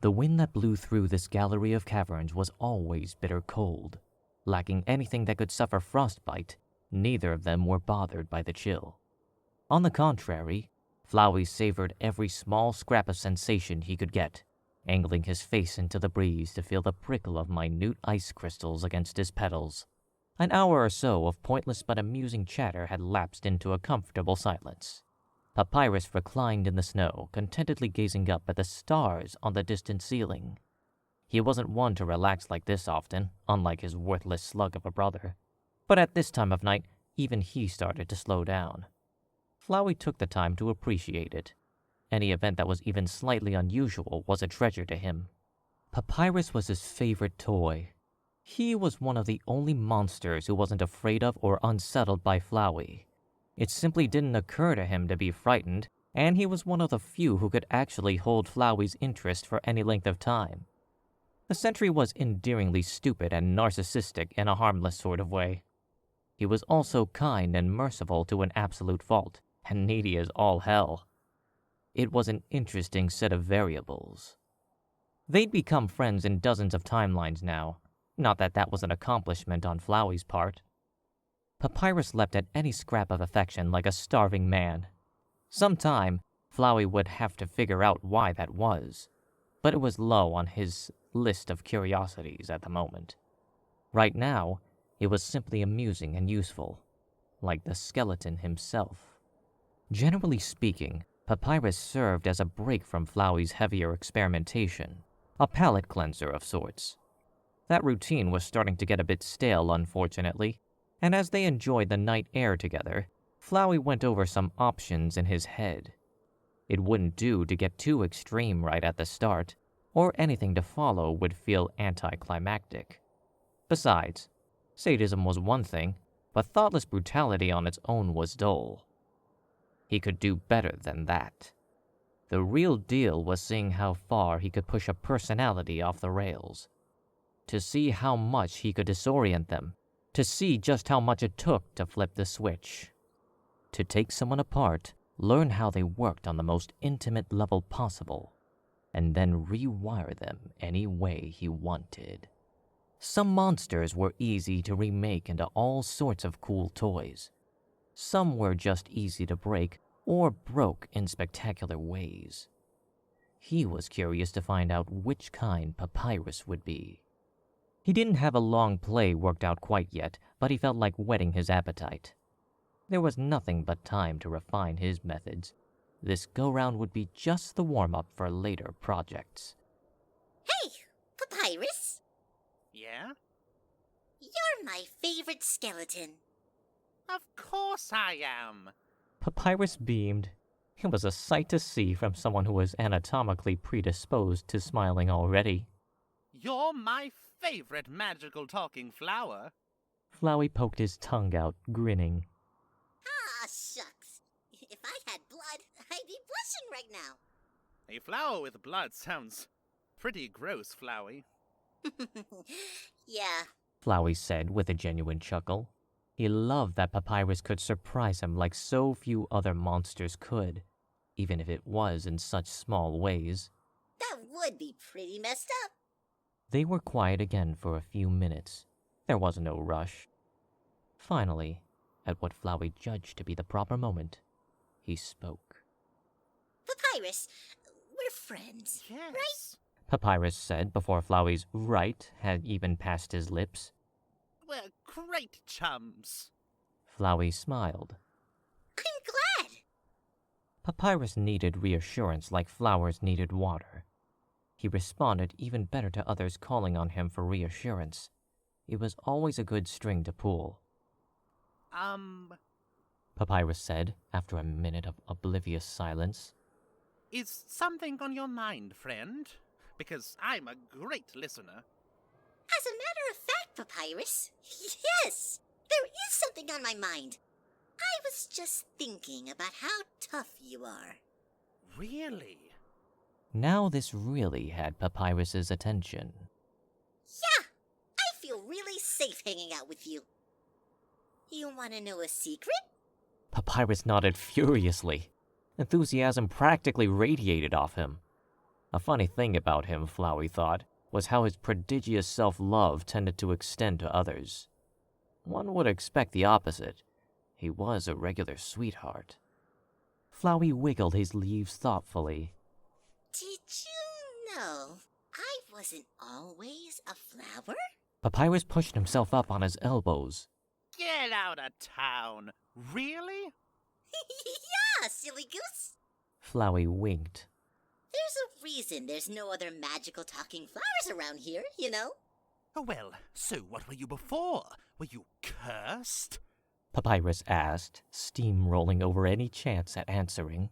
The wind that blew through this gallery of caverns was always bitter cold. Lacking anything that could suffer frostbite, neither of them were bothered by the chill. On the contrary, Flowey savored every small scrap of sensation he could get, angling his face into the breeze to feel the prickle of minute ice crystals against his petals. An hour or so of pointless but amusing chatter had lapsed into a comfortable silence. Papyrus reclined in the snow, contentedly gazing up at the stars on the distant ceiling. He wasn't one to relax like this often, unlike his worthless slug of a brother. But at this time of night, even he started to slow down. Flowey took the time to appreciate it. Any event that was even slightly unusual was a treasure to him. Papyrus was his favorite toy. He was one of the only monsters who wasn't afraid of or unsettled by Flowey. It simply didn't occur to him to be frightened, and he was one of the few who could actually hold Flowey's interest for any length of time. The sentry was endearingly stupid and narcissistic in a harmless sort of way. He was also kind and merciful to an absolute fault, and needy as all hell. It was an interesting set of variables. They'd become friends in dozens of timelines now, not that that was an accomplishment on Flowey's part. Papyrus leapt at any scrap of affection like a starving man. Sometime, Flowey would have to figure out why that was, but it was low on his list of curiosities at the moment. Right now, it was simply amusing and useful, like the skeleton himself. Generally speaking, Papyrus served as a break from Flowey's heavier experimentation, a palate cleanser of sorts. That routine was starting to get a bit stale, unfortunately, and as they enjoyed the night air together, Flowey went over some options in his head. It wouldn't do to get too extreme right at the start, or anything to follow would feel anticlimactic. Besides, sadism was one thing, but thoughtless brutality on its own was dull. He could do better than that. The real deal was seeing how far he could push a personality off the rails. To see how much he could disorient them. To see just how much it took to flip the switch. To take someone apart, learn how they worked on the most intimate level possible, and then rewire them any way he wanted. Some monsters were easy to remake into all sorts of cool toys. Some were just easy to break, or broke in spectacular ways. He was curious to find out which kind Papyrus would be. He didn't have a long play worked out quite yet, but he felt like whetting his appetite. There was nothing but time to refine his methods. This go-round would be just the warm-up for later projects. Hey, Papyrus! Yeah? You're my favorite skeleton. Of course I am. Papyrus beamed. It was a sight to see from someone who was anatomically predisposed to smiling already. You're my favorite magical talking flower. Flowey poked his tongue out, grinning. Ah, shucks. If I had blood, I'd be blushing right now. A flower with blood sounds pretty gross, Flowey. Yeah. Flowey said with a genuine chuckle. He loved that Papyrus could surprise him like so few other monsters could, even if it was in such small ways. That would be pretty messed up. They were quiet again for a few minutes. There was no rush. Finally, at what Flowey judged to be the proper moment, he spoke. Papyrus, we're friends, Yes. right? Papyrus said before Flowey's right had even passed his lips. We're great chums. Flowey smiled. I'm glad. Papyrus needed reassurance like flowers needed water. He responded even better to others calling on him for reassurance. It was always a good string to pull. Papyrus said after a minute of oblivious silence. Is something on your mind, friend? Because I'm a great listener. As a matter of fact, Papyrus, yes, there is something on my mind. I was just thinking about how tough you are. Really? Now this really had Papyrus's attention. Yeah, I feel really safe hanging out with you. You want to know a secret? Papyrus nodded furiously. Enthusiasm practically radiated off him. A funny thing about him, Flowey thought, was how his prodigious self-love tended to extend to others. One would expect the opposite. He was a regular sweetheart. Flowey wiggled his leaves thoughtfully. Did you know I wasn't always a flower? Papyrus pushed himself up on his elbows. Get out of town. Really? Yeah, silly goose. Flowey winked. There's a reason there's no other magical talking flowers around here, you know? Oh, well, so what were you before? Were you cursed? Papyrus asked, steamrolling over any chance at answering.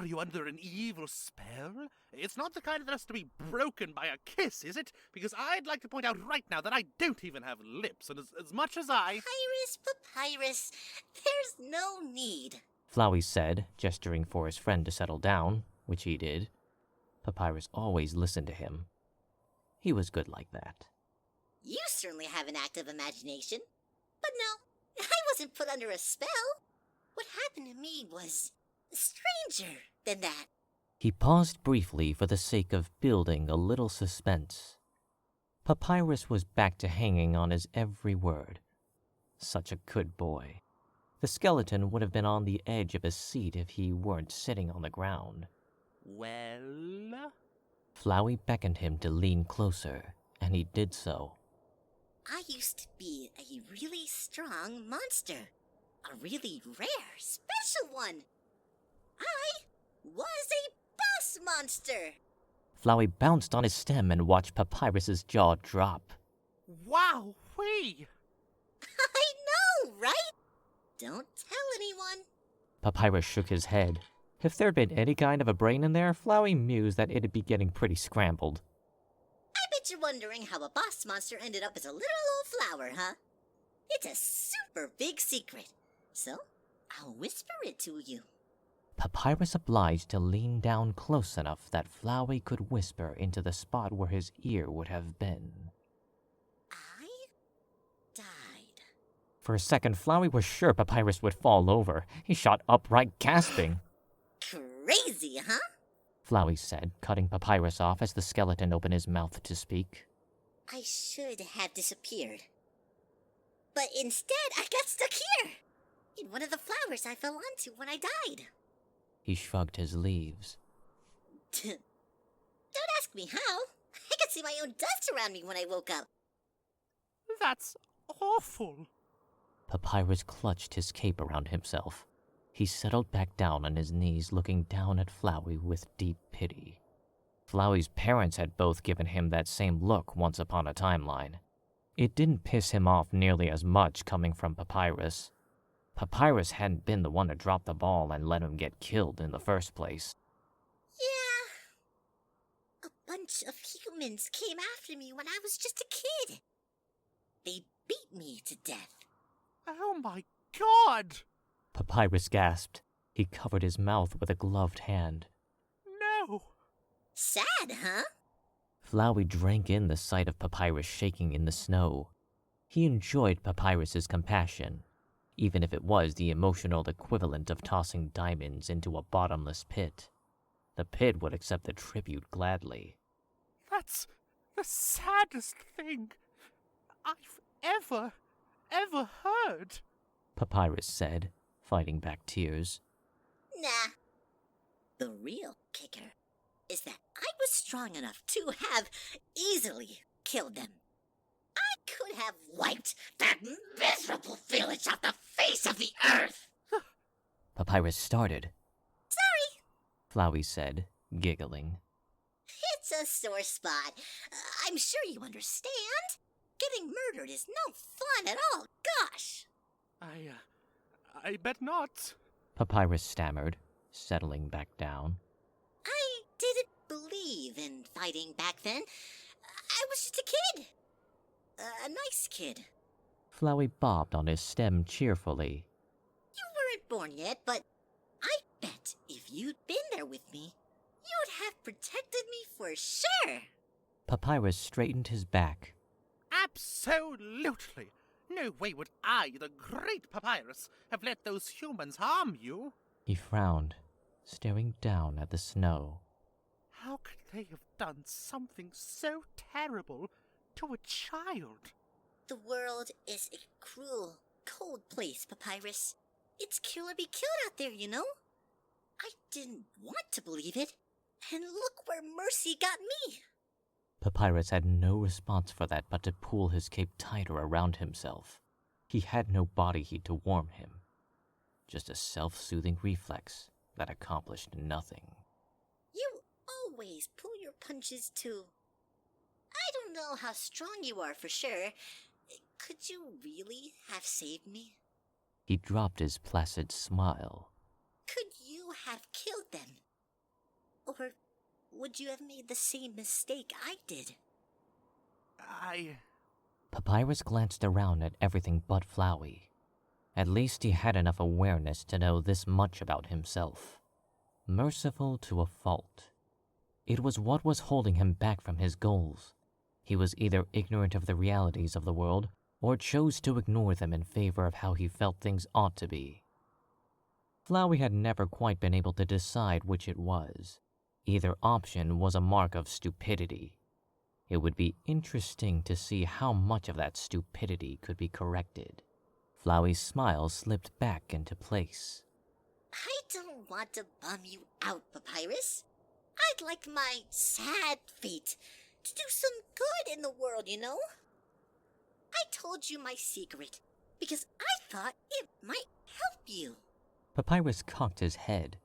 Are you under an evil spell? It's not the kind that's to be broken by a kiss, is it? Because I'd like to point out right now that I don't even have lips, and as much as I... Papyrus, there's no need. Flowey said, gesturing for his friend to settle down, which he did. Papyrus always listened to him. He was good like that. You certainly have an active imagination. But no, I wasn't put under a spell. What happened to me was stranger than that. He paused briefly for the sake of building a little suspense. Papyrus was back to hanging on his every word. Such a good boy. The skeleton would have been on the edge of his seat if he weren't sitting on the ground. Well? Flowey beckoned him to lean closer, and he did so. I used to be a really strong monster. A really rare, special one. I was a boss monster. Flowey bounced on his stem and watched Papyrus's jaw drop. Wow, wee! I know, right? Don't tell anyone. Papyrus shook his head. If there'd been any kind of a brain in there, Flowey mused that it'd be getting pretty scrambled. I bet you're wondering how a boss monster ended up as a little old flower, huh? It's a super big secret. So, I'll whisper it to you. Papyrus obliged to lean down close enough that Flowey could whisper into the spot where his ear would have been. I died. For a second, Flowey was sure Papyrus would fall over. He shot upright, gasping. Crazy, huh? Flowey said, cutting Papyrus off as the skeleton opened his mouth to speak. I should have disappeared. But instead, I got stuck here. In one of the flowers I fell onto when I died. He shrugged his leaves. Don't ask me how. I could see my own dust around me when I woke up. That's awful. Papyrus clutched his cape around himself. He settled back down on his knees, looking down at Flowey with deep pity. Flowey's parents had both given him that same look once upon a timeline. It didn't piss him off nearly as much coming from Papyrus. Papyrus hadn't been the one to drop the ball and let him get killed in the first place. Yeah. A bunch of humans came after me when I was just a kid. They beat me to death. Oh my god! Papyrus gasped. He covered his mouth with a gloved hand. No! Sad, huh? Flowey drank in the sight of Papyrus shaking in the snow. He enjoyed Papyrus's compassion, even if it was the emotional equivalent of tossing diamonds into a bottomless pit. The pit would accept the tribute gladly. That's the saddest thing I've ever heard. Papyrus said, fighting back tears. Nah. The real kicker is that I was strong enough to have easily killed them. I could have wiped that miserable village off the face of the earth. Papyrus started. Sorry. Flowey said, giggling. It's a sore spot. I'm sure you understand. Getting murdered is no fun at all. Gosh. I bet not. Papyrus stammered, settling back down. I didn't believe in fighting back then. I was just a kid. A nice kid. Flowey bobbed on his stem cheerfully. You weren't born yet, but I bet if you'd been there with me, you'd have protected me for sure. Papyrus straightened his back. Absolutely. No way would I, the great Papyrus, have let those humans harm you. He frowned, staring down at the snow. How could they have done something so terrible to a child? The world is a cruel, cold place, Papyrus. It's kill or be killed out there, you know? I didn't want to believe it, and look where mercy got me. Papyrus had no response for that but to pull his cape tighter around himself. He had no body heat to warm him. Just a self-soothing reflex that accomplished nothing. You always pull your punches too. I don't know how strong you are for sure. Could you really have saved me? He dropped his placid smile. Could you have killed them? Or would you have made the same mistake I did? Papyrus glanced around at everything but Flowey. At least he had enough awareness to know this much about himself. Merciful to a fault. It was what was holding him back from his goals. He was either ignorant of the realities of the world, or chose to ignore them in favor of how he felt things ought to be. Flowey had never quite been able to decide which it was. Either option was a mark of stupidity. It would be interesting to see how much of that stupidity could be corrected. Flowey's smile slipped back into place. I don't want to bum you out, Papyrus. I'd like my sad fate to do some good in the world, you know? I told you my secret because I thought it might help you. Papyrus cocked his head,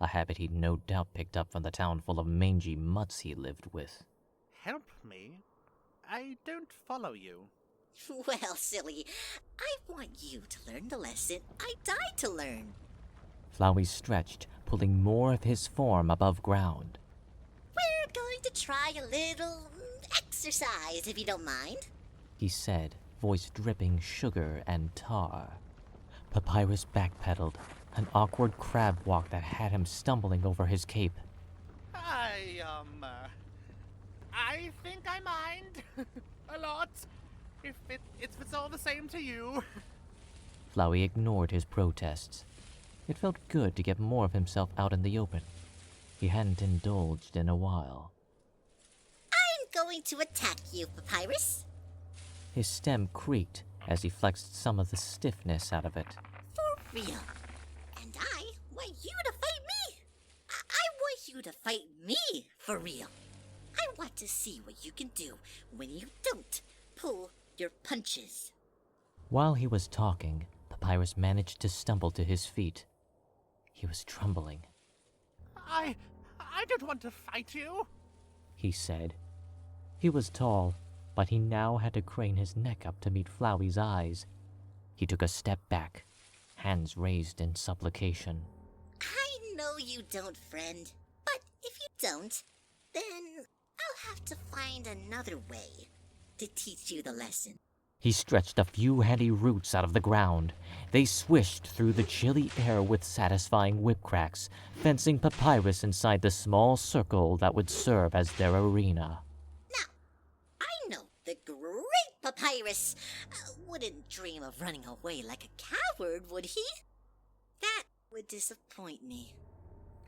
a habit he'd no doubt picked up from the town full of mangy mutts he lived with. Help me? I don't follow you. Well, silly, I want you to learn the lesson I died to learn. Flowey stretched, pulling more of his form above ground. We're going to try a little exercise, if you don't mind, He said, voice dripping sugar and tar. Papyrus backpedaled, an awkward crab walk that had him stumbling over his cape. I think I mind. A lot. If it's all the same to you. Flowey ignored his protests. It felt good to get more of himself out in the open. He hadn't indulged in a while. I'm going to attack you, Papyrus. His stem creaked as he flexed some of the stiffness out of it. For real. And I want you to fight me. I want you to fight me for real. I want to see what you can do when you don't pull your punches. While he was talking, Papyrus managed to stumble to his feet. He was trembling. I don't want to fight you. He said. He was tall, but he now had to crane his neck up to meet Flowey's eyes. He took a step back, hands raised in supplication. I know you don't, friend. But if you don't, then I'll have to find another way to teach you the lesson. He stretched a few handy roots out of the ground. They swished through the chilly air with satisfying whip cracks, fencing Papyrus inside the small circle that would serve as their arena. Now, I know the great Papyrus wouldn't dream of running away like a coward, would he? That would disappoint me.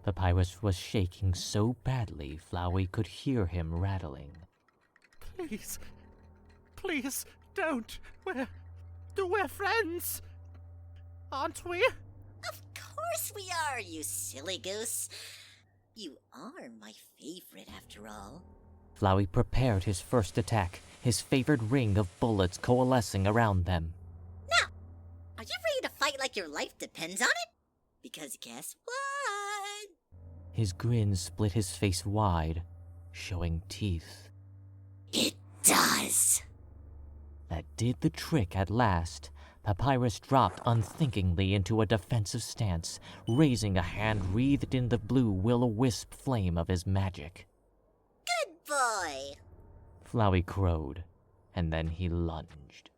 Papyrus was shaking so badly Flowey could hear him rattling. Please, don't. We're friends. Aren't we? Of course we are, you silly goose. You are my favorite, after all. Flowey prepared his first attack, his favored ring of bullets coalescing around them. Now, are you ready to fight like your life depends on it? Because guess what? His grin split his face wide, showing teeth. It does. That did the trick at last. Papyrus dropped unthinkingly into a defensive stance, raising a hand wreathed in the blue will-o-wisp flame of his magic. Good boy. Flowey crowed, and then he lunged.